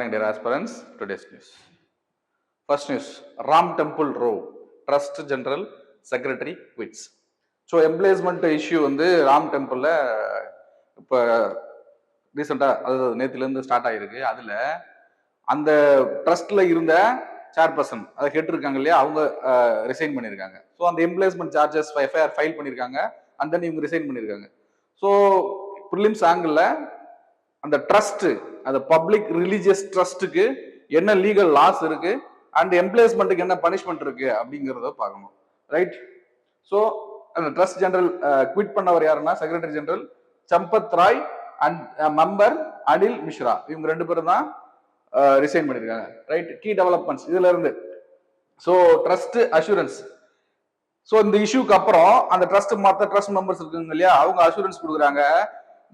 morning, dear aspirants. Today's news. First news, Ram Temple Row, Trust General Secretary quits. So employment issue வந்து ராம் டெம்பிளில் இப்போ ரீசெண்டாக அதாவது நேற்றுலேருந்து start ஆகிருக்கு. அதில் அந்த ட்ரஸ்ட்டில் இருந்த சேர்பர்சன் அதை கேட்டிருக்காங்க இல்லையா, அவங்க ரிசைன் பண்ணியிருக்காங்க. ஸோ அந்த எம்ப்ளாய்மெண்ட் சார்ஜஸ் எஃப்ஐஆர் ஃபைல் பண்ணியிருக்காங்க, அண்ட் தென் இவங்க ரிசைன் பண்ணியிருக்காங்க. ஸோ ப்ரிலிம்ஸ் ஆங்கிளில் அந்த ட்ரஸ்ட், அந்த பப்ளிக் ரிலீஜியஸ் ட்ரஸ்ட்டுக்கு என்ன லீகல் லாஸ் இருக்கு அண்ட் எம்ப்ளாய்மெண்ட்டுக்கு என்ன பனிஷ்மெண்ட் இருக்கு அப்படிங்கிறத பார்க்கணும், ரைட்? ஸோ அந்த ட்ரஸ்ட் ஜெனரல் குவிட் பண்ணவர் யாருன்னா secretary general Sampat Rai and member Anil Mishra. இவங்க ரெண்டு பேரும் தான் ரிசைன் பண்ணியிருக்காங்க, ரைட்? கீ டெவலப்மெண்ட்ஸ் இதுல இருந்து. So trust assurance. ஸோ இந்த இஷ்யூக்கு அப்புறம் அந்த ட்ரஸ்ட் மற்ற ட்ரஸ்ட் மெம்பர்ஸ் இருக்குங்க இல்லையா, அவங்க அஷூரன்ஸ் கொடுக்குறாங்க.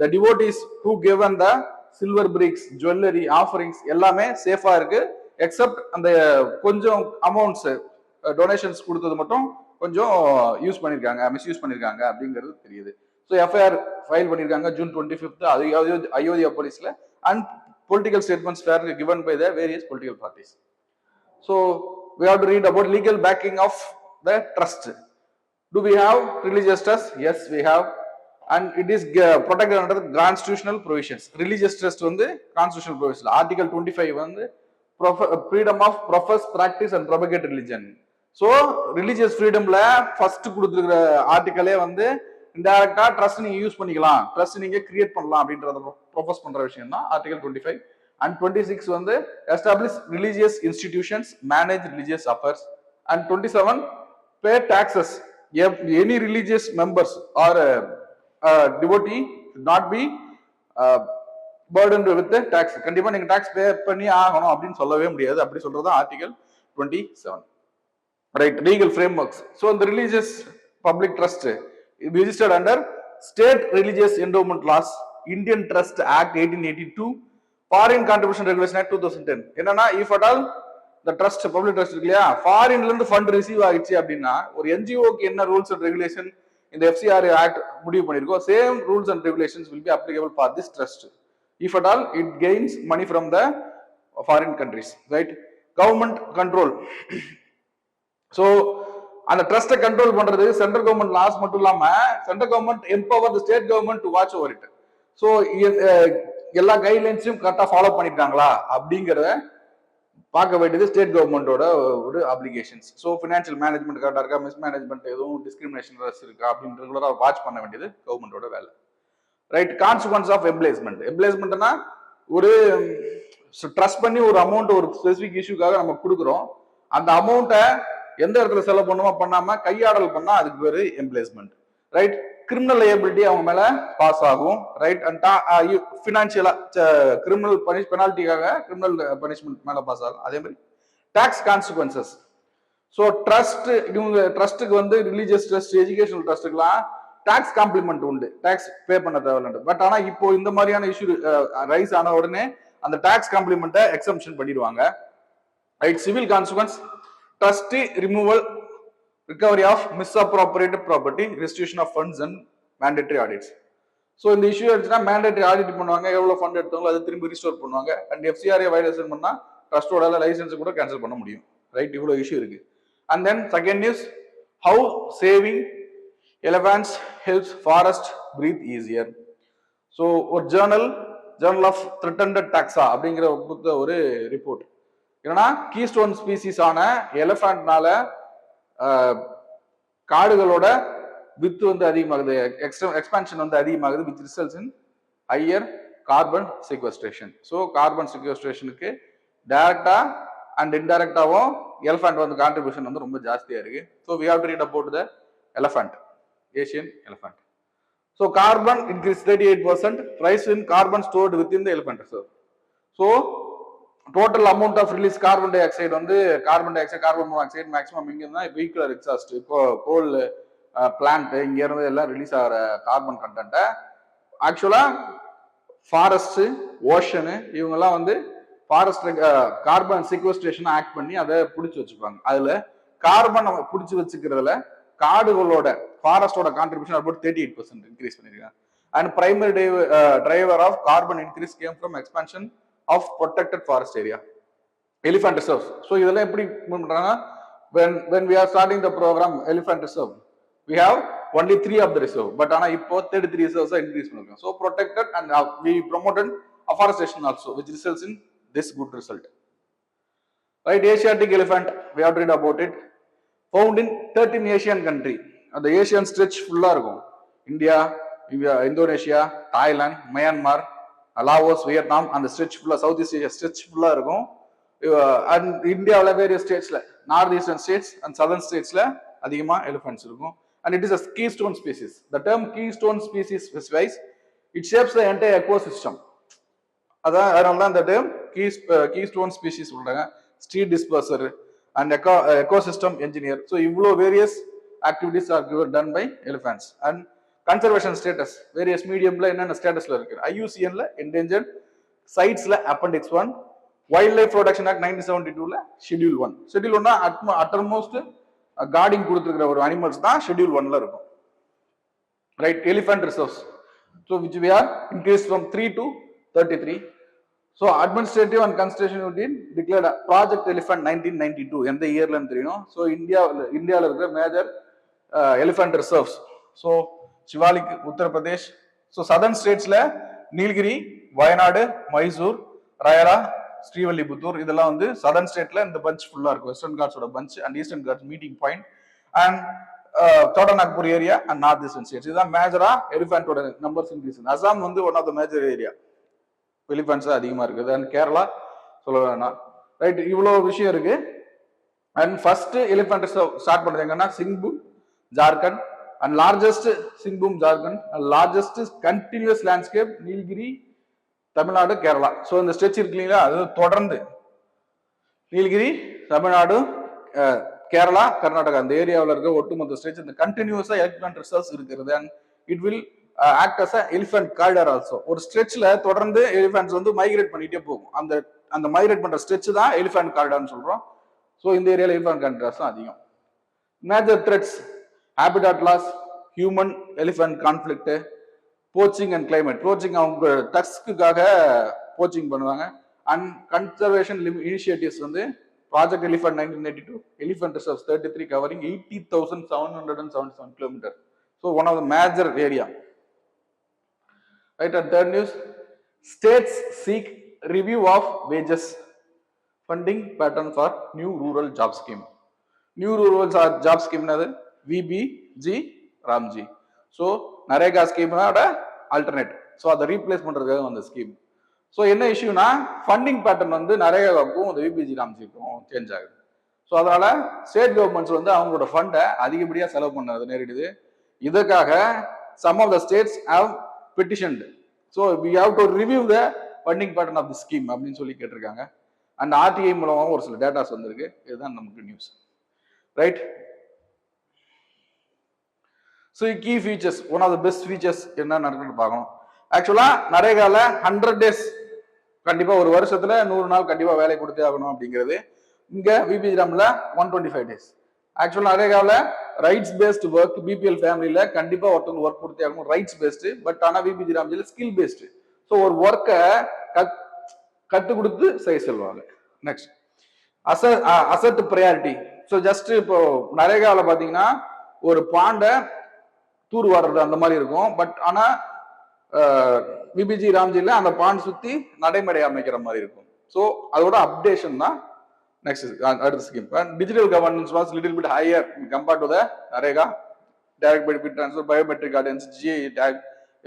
The devotees who given the silver bricks, jewelry, offerings எல்லாமே சேஃபா இருக்கு, எக்ஸப்ட் அந்த கொஞ்சம் அமௌண்ட்ஸ் டொனேஷன்ஸ் கொடுத்தது மட்டும் கொஞ்சம் யூஸ் பண்ணிருக்காங்க, மிஸ்யூஸ் பண்ணிருக்காங்க அப்படிங்கிறது தெரியுது. ஸோ எஃப்ஐஆர் ஃபைல் பண்ணிருக்காங்க ஜூன் 25 அயோத்தியா போலீஸ்ல. And political statements were given by the various political parties. So we have to read about legal backing of the trust. Do we have religious trust? Yes, we have. And it is protected under the constitutional provisions. Religious trust வந்து constitutional provisions. Article 25 வந்து freedom of profess, practice and propagate religion. So religious freedomல first கொடுத்துருக்கிற ஆர்டிகலே வந்து இன்டைரக்டா trust நீங்க use பண்ணிக்கலாம், trust நீங்க கிரியேட் பண்ணலாம் அப்படின்றத ப்ரொபோஸ் பண்ற விஷயம் தான் ஆர்டிகல் 25. அண்ட் 26 வந்து establish religious institutions, manage religious affairs. And 27 pay taxes. Any religious members are devotee should not be burdened with the tax. கண்டிப்பா நீங்க டாக்ஸ் பே பண்ணி ஆகணும் அப்படின்னு சொல்லவே முடியாது. அப்படி சொல்றது article 27, right? Legal frameworks. So இந்த religious public trust registered under state religious endowment laws, Indian trust act 1882, foreign contribution regulation act 2010. என்னன்னா இஃப் அட் ஆல் இந்த ட்ரஸ்ட் பப்ளிக் ட்ரஸ்ட் இருக்கு இல்லையா, ஃபாரின்ல இருந்து ஃபண்ட் ரிசீவ் ஆகிடுச்சு அப்படின்னா ஒரு என்ஜிஓக்கு என்ன ரூல்ஸ் அண்ட் ரெகுலேஷன் இந்த FCRA ஆக்ட் முடிவு பண்ணிருக்கோம், same rules and regulations will be applicable for this trust if at all it gains money from the foreign countries, right? Government control. So அந்த ட்ரஸ்ட்டை control பண்றது central government loss மட்டும் இல்லாம central government empower the state government to watch over it. So எல்லா கைட்லைன்ஸையும் கரெக்டா follow பண்ணிட்டாங்களா அப்படிங்கிறத பார்க்க வேண்டியது ஸ்டேட் கவர்மெண்டோட ஒரு அப்ளிகேஷன்ஸ். ஸோ ஃபினான்ஷியல் மேனேஜ்மெண்ட் கரெக்டாக இருக்கா, மிஸ்மேனேஜ்மெண்ட் எதுவும் டிஸ்கிரிமினேஷன் இருக்கா அப்படின்னு ரெகுலராக வாட்ச் பண்ண வேண்டியது கவர்மெண்டோட வேலை, ரைட்? Consequence of employment. எம்ப்ளாய்மெண்ட்னா ஒரு ட்ரஸ்ட் பண்ணி ஒரு அமௌண்ட் ஒரு ஸ்பெசிபிக் இஷ்யூக்காக நம்ம கொடுக்குறோம், அந்த அமௌண்ட்டை எந்த இடத்துல செலவு பண்ணுமோ பண்ணாம கையாடல் பண்ணா அதுக்கு பேரு எம்ப்ளாய்மெண்ட், ரைட்? கிரிமினல் லையபிலிட்டி அவங்க மேல பாஸ் ஆகும், ரைட்? அண்ட் ஃபினான்ஷியலா கிரிமினல் பெனால்ட்டிக்காக கிரிமினல் பனிஷ்மெண்ட் மேல பாஸ் ஆகும். அதே மாதிரி டாக்ஸ் கான்சிக்வன்சஸ். ஸோ ட்ரஸ்ட், இவங்க ட்ரஸ்ட்டுக்கு வந்து ரிலீஜியஸ் ட்ரஸ்ட், எஜுகேஷனல் ட்ரஸ்ட்டுக்கெல்லாம் டாக்ஸ் காம்ப்ளிமெண்ட் உண்டு, டாக்ஸ் பே பண்ண தேவையில்லை. பட் ஆனா இப்போ இந்த மாதிரியான இஷ்யூ ரைஸ் ஆன உடனே அந்த டாக்ஸ் காம்ப்ளிமெண்ட்டை எக்ஸம்ஷன் பண்ணிடுவாங்க, right? Civil consequence, trustee removal, recovery of misappropriated property, restitution of funds and mandatory audits. So இந்த இஷ்யூ எடுத்துனா மேண்டேட்டரி ஆடிட் பண்ணுவாங்க, எவ்வளவு ஃபண்ட் எடுத்தாங்களோ அதை திரும்பி ரிஸ்டோர் பண்ணுவாங்க. அண்ட் FCRA வயலேஷன் பண்ணா ட்ரஸ்டோட லைசன்ஸ் கூட கேன்சல் பண்ண முடியும், ரைட்? இவ்வளவு இஷ்யூ இருக்கு. And then second news, how saving elephants helps forest breathe easier. So ஒரு ஜேர்னல் ஆஃப் த்ரெட்டன்ட் டாக்ஸா அப்படிங்கிற ஒரு ரிப்போர்ட் என்னன்னா கீஸ்டோன் ஸ்பீசிஸ் ஆன எலிஃபண்ட்னால காடுகளோட வித்து வந்து அதிகமாகுது, எக்ஸ்பான்ஷன் வந்து அதிகமாகுது, which results in higher carbon sequestration. So carbon சிக்வஸ்ட்ரேஷனுக்கு டைரக்டா அண்ட் இன்டைரக்டாவும் எலிஃபண்ட் வந்து கான்ட்ரிபியூஷன் வந்து ரொம்ப ஜாஸ்தியா இருக்கு. So we have to read about the elephant, Asian elephant. So carbon increase 38%, rise in carbon stored within the elephant reserve. So total amount of release carbon dioxide வந்து carbon monoxide maximum இங்க இருந்தா vehicular exhaust, இப்போ கோல் plant இங்க இருந்து எல்லாம் release ஆகிற carbon கண்டென்ட்டை ஆக்சுவலா ஃபாரஸ்ட், ஓஷனு இவங்கெல்லாம் வந்து ஃபாரஸ்ட் கார்பன் சிக்வஸ்ட்ரேஷன் ஆக்ட் பண்ணி அதை பிடிச்சி வச்சுப்பாங்க. அதுல கார்பன் பிடிச்சி வச்சுக்கிறதுல காடுகளோட ஃபாரஸ்டோட கான்ட்ரிபியூஷன் அபவுட் 38% இன்க்ரீஸ் பண்ணிருக்காங்க. And primary driver of carbon increase came from expansion of protected forest area. Elephant reserves. So இதெல்லாம் எப்படி பண்றாங்க? When we are starting the program elephant reserve, we have only 3 of the reserve, but ஆனா இப்போ 33 reserves increase பண்ணிருக்கோம். So protected, and we promoted afforestation also, which results in this good result. Right, Asiatic elephant, we have to read about it. Found in 13 Asian country. The Asian stretch full இருக்கும். India, Indonesia, Thailand, Myanmar, Laos, Vietnam, and the stretch full, Southeast Asia stretch full இருக்கும். And India various states, northeastern states and southern states அதிகமா elephants இருக்கும். And it is a keystone species. The term keystone species specifies it shapes the entire ecosystem. அதனால தான் இந்த term keystone species சொல்றாங்க. Street disperser and ecosystem engineer. So இவ்வளோ various activities are done by elephants. And conservation status, various mediumல என்னென்ன ஸ்டேட்டஸ்ல இருக்கு? IUCN endangered sitesல appendix 1, Wildlife Protection Act 1972ல schedule 1. schedule 1 uttermost guarding கொடுத்திருக்கிற ஒரு animals தான் schedule 1ல இருக்கும். Right, elephant reserves. So which we are increased from 3 to 33. So administrative and conservation routine declared Project Elephant 1992 எந்த இயர்ல தெரியும். So இந்தியாவில் இருக்கிற major elephant reserves. So Shivalik Uttar Pradesh. So southern statesல நீலகிரி, வயநாடு, மைசூர், ராயலா, ஸ்ரீவல்லிபுத்தூர், இதெல்லாம் வந்து southern stateல இந்த bunch ஃபுல்லா இருக்கும். Western Ghats ஓட bunch and Eastern Ghats meeting point and Chota Nagpur area and northeastern states. இதுதான் மேஜரா elephant ஓட numbers increase. அசாம் வந்து one of the major area. Elephants அதிகமா இருக்குது. அண்ட் கேரளா சொல்ல வேணாம். ரைட், இவ்வளோ விஷயம் இருக்கு. அண்ட் ஃபர்ஸ்ட் எலிஃபண்ட் ஸ்டார்ட் பண்ணது எங்கன்னா Singhbhum, Jharkhand. And largest Singhbhum, Jharkhand. Largest continuous landscape Nilgiri, Tamil Nadu, Kerala. So இந்த ஸ்ட்ரெச் இருக்கு இல்லைங்களா, அது தொடர்ந்து நீலகிரி, தமிழ்நாடு, கேரளா, கர்நாடகா அந்த ஏரியாவில் இருக்க ஒட்டுமொத்த ஸ்ட்ரெச் இந்த கண்டினியூஸா எலிஃபண்ட் ரிசர்வ்ஸ் இருக்கிறது. And it will act as a elephant corridor also. ஒரு ஸ்ட்ரெச்ல தொடர்ந்து எலிஃபண்ட்ஸ் வந்து மைக்ரேட் பண்ணிட்டே போகும். அந்த மைக்ரேட் பண்ற ஸ்ட்ரெச் தான் எலிஃபண்ட் காரிடார்னு சொல்றோம். ஸோ இந்த ஏரியால எலிஃபண்ட் காரிடார்ஸ் தான் அதிகம். Major threats, habitat loss, human elephant conflict, poaching and climate. Poaching அவங்க டஸ்க்குக்காக போச்சிங் பண்ணுவாங்க. அண்ட் கன்சர்வேஷன் இனிஷியேட்டிவ்ஸ் வந்து project elephant 1982, elephant reserves 33 covering 80,777 kilometers. So one of the major area. Right, at third news, states seek review of wages funding pattern for new rural job scheme. New rural job scheme nadu VBG Ramji. So Narega scheme oda alternate. So அதை replace பண்றதுக்காக வந்த scheme. So என்ன இஷ்யூனா funding pattern வந்து நரேகாவுக்கும் அந்த VPG ராம்ஜிக்கும் change ஆகுது. So அதனால state governments வந்து அவங்களோட ஃபண்டை அதிகப்படியாக செலவு பண்ணது நேரிடுது. இதற்காக some of the states have petitioned. So we have to review the funding pattern of the scheme அப்படின்னு சொல்லி கேட்டிருக்காங்க. அண்ட் ஆர்டிஐ மூலமாக ஒரு சில டேட்டாஸ் வந்திருக்கு. இதுதான் நமக்கு news. Right, so key features, one of the best features என்ன நடக்குன்னு பார்க்கணும். ஆக்சுவலா நரேகால 100 days கண்டிப்பா ஒரு வருஷத்துல 100 நாள் கண்டிப்பா வேலை கொடுத்தே ஆகணும் அப்படிங்கிறது. இங்க விபிஜி ராம்ல 125 days. ஆக்சுவலா நரேகாவில் ரைட்ஸ் பேஸ்ட் ஒர்க், பிபிஎல் ஃபேமிலியில கண்டிப்பா ஒருத்தவங்க ஒர்க் கொடுத்தே ஆகணும், ரைட்ஸ் பேஸ்டு. பட் ஆனா விபிஜி ராம்ஜியில் ஸ்கில் பேஸ்டு. ஸோ ஒரு ஒர்க்கை கத்து கொடுத்து செய்ய சொல்லுவாங்க. Next asset priority. So just இப்போ நரேகாவில் பார்த்தீங்கன்னா ஒரு பாண்டை தூர் வாடுறது அந்த மாதிரி இருக்கும். பட் ஆனா விபிஜி ராம்ஜியில் அந்த பாண்ட் சுத்தி நடைமுறை அமைக்கிற மாதிரி இருக்கும். ஸோ அதோட அப்டேஷன் தான் next அடுத்த scheme. Digital governance was little bit higher compared to the NREGA. Direct benefit transfer, biometric audience, GI take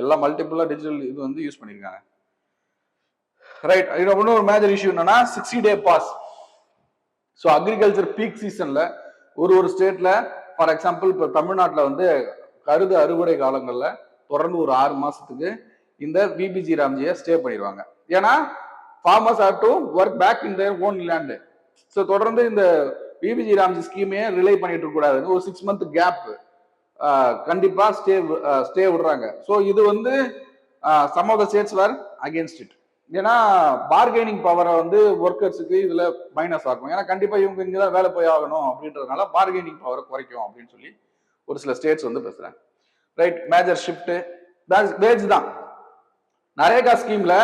எல்லாம் மல்டிபிளா டிஜிட்டல் இது வந்து யூஸ் பண்ணிருக்காங்க. ரைட், இன்னொரு மேஜர் இஷ்யூ என்னன்னா 60 day pause. So agriculture peak சீசன்ல ஒரு ஸ்டேட்ல ஃபார் எக்ஸாம்பிள் இப்போ தமிழ்நாட்டில் வந்து கருது அறுவடை காலங்கள்ல தொடர்ந்து ஒரு 6 மாசத்துக்கு இந்த விபிஜி ராம்ஜியை ஸ்டே பண்ணிடுவாங்க. ஏன்னா farmers have to work back in their own land. So தொடர்ந்து இந்த விபிஜி ராம்ஜி ஸ்கீமே ரிலே பண்ணிட்டு இருக்க கூடாதுன்னு ஒரு 6 month கேப் கண்டிப்பா ஸ்டே விடுறாங்க. ஸோ இது வந்து some of the states were against it. ஏன்னா பார்கெனிங் பவரை வந்து ஒர்க்கர்ஸுக்கு இதுல மைனஸ் ஆகும். ஏன்னா கண்டிப்பா இவங்க இங்கதான் வேலை போய் ஆகணும் அப்படின்றதுனால பார்கெனிங் பவரை குறைக்கும் அப்படின்னு சொல்லி ஒரு சில ஸ்டேட்ஸ் வந்து பேசுறாங்க. ரைட், மேஜர் ஷிஃப்ட் வேஜ் தான். நரேகா ஸ்கீம்ல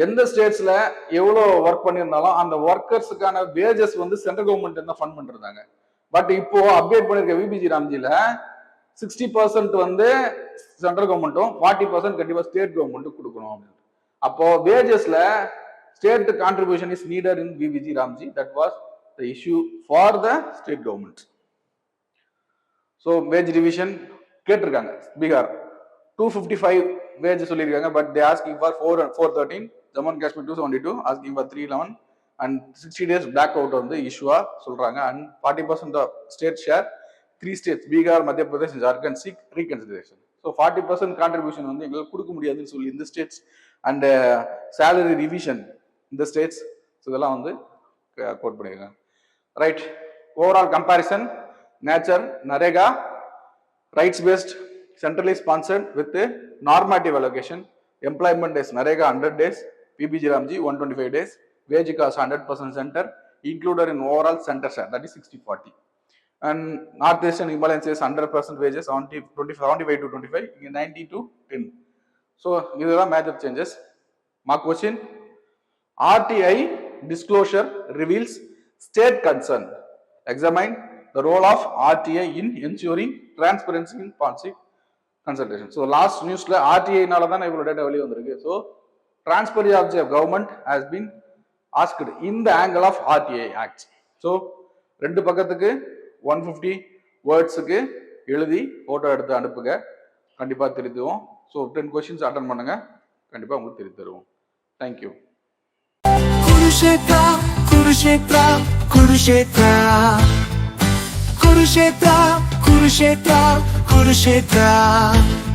எந்த ஸ்டேட்ஸ்ல எவ்வளோ ஒர்க் பண்ணியிருந்தாலும் அந்த ஒர்க்கர்ஸுக்கான வேஜஸ் வந்து சென்ட்ரல் கவர்மெண்ட் தான் ஃபண்ட் பண்ணிருந்தாங்க. பட் இப்போ அப்டேட் பண்ணிருக்க விபிஜி ராம்ஜில 60% வந்து சென்ட்ரல் கவர்மெண்ட்டும் 40% கண்டிப்பா ஸ்டேட் கவர்மெண்ட்டும் கொடுக்கணும் அப்படின்னு. அப்போ வேஜஸ்ல state contribution is needed in VBG RAM G. That was the issue for the state government. So wage division கேட்டிருக்காங்க. பீகார் 255 வேஜ் சொல்லியிருக்காங்க. But they asking for 413. Jammu and Kashmir 272 asking for 311 and 60 days blackout வந்து இஷ்யூவா சொல்றாங்க. And 40% of state share 3 states Bihar, Madhya Pradesh, Jharkhand seek reconsideration. So 40% contribution வந்து எங்களுக்கு கொடுக்க முடியாதுன்னு சொல்லி இந்த ஸ்டேட்ஸ் அண்ட் சேலரி ரிவிஷன் இந்த ஸ்டேட்ஸ் இதெல்லாம் வந்து கோட் பண்ணியிருக்காங்க. Right, overall comparison nature NREGA rights based centrally sponsored with a normative allocation. Employment days Narega 100 days, PBG Ramji 125 days, wage cost 100% center included in overall center share, that is 60-40. And Northeastern Himalayan says 100% wages 75 to 25, 90 to 10. So these are major changes. Mark question: RTI disclosure reveals state concern. Examine the role of RTI in ensuring transparency in policy consultation. So last newsல RTI நால தான் இவ்வளவு data வெளிய வந்திருக்கு. So transparency of the government has been asked in the angle of RTI Act. So ரெண்டு பக்கத்துக்கு 150 வேர்ட்ஸ்க்கு எழுதி photo எடுத்து அனுப்புங்க, கண்டிப்பா திருத்துவோம். ஸோ 10 questions அட்டன் பண்ணுங்க, கண்டிப்பா உங்களுக்கு திருத்தி தருவோம். Thank you. Kurukshetra Kurukshetra Kurukshetra Kurukshetra, Kurukshetra, Kurukshetra.